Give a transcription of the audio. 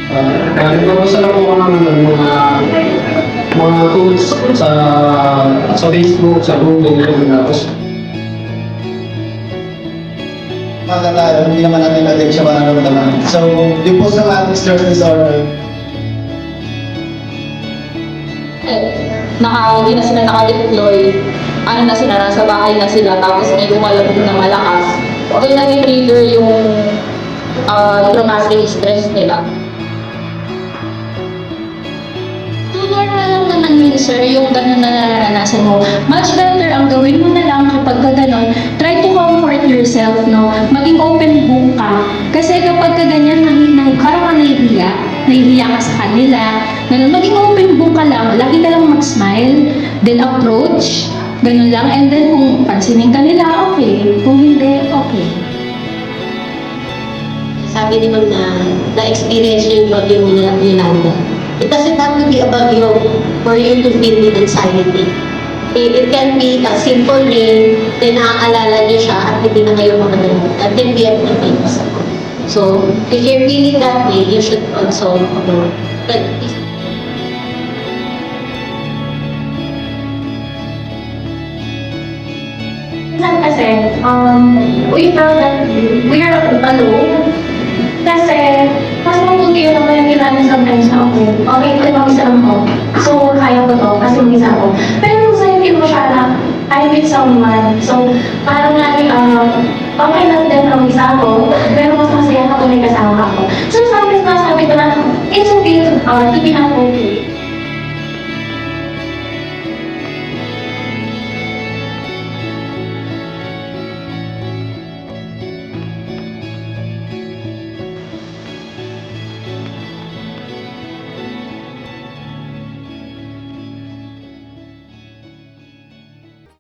Nagbabasa lang ako ng mga tools sa Facebook, sa Google, tapos Mga tayo, hindi naman natin natin siya mararamdaman. So, yung post-traumatic stress disorder, Hindi na sila naka-deploy. Ano na sila, nasa bahay na sila, tapos may gumalabog na malakas. Okay na trigger yung traumatic stress nila. Normal lang naman yun, sir, yung gano'n na naranasan mo. Much better ang gawin mo na lang kapag ka gano'n, try to comfort yourself, no? Maging open book ka. Kasi kapag ka ganyan, parang ka nahihiya ka sa kanila, ganun, maging open book ka lang, lagi ka lang mag-smile, then approach, ganun lang, and then kung pansinin ka nila, okay. Kung hindi, okay. Sabi ni Ma'am na experience yung bagyo nila Yolanda. It doesn't have to be a bagyo for you to feel with anxiety. It can be a simple rain, then naaalala niyo siya at hindi na kayo makadala. That can be everything. So, if you're feeling that way, you should also practice. Minsan kasi, we felt that we are alone. Kasi, mas mabuti yun naman yung kailangan sometimes na okay, ito mag-isa lang ako. So, kaya ko to kasi mag-isa ako. Pero sa hindi mo siya na, I'm with someone. So, parang lagi, okay lang din na mag-isa ako, pero mas masaya ako may kasama ako. So, sabi ko na, it's okay to be alone.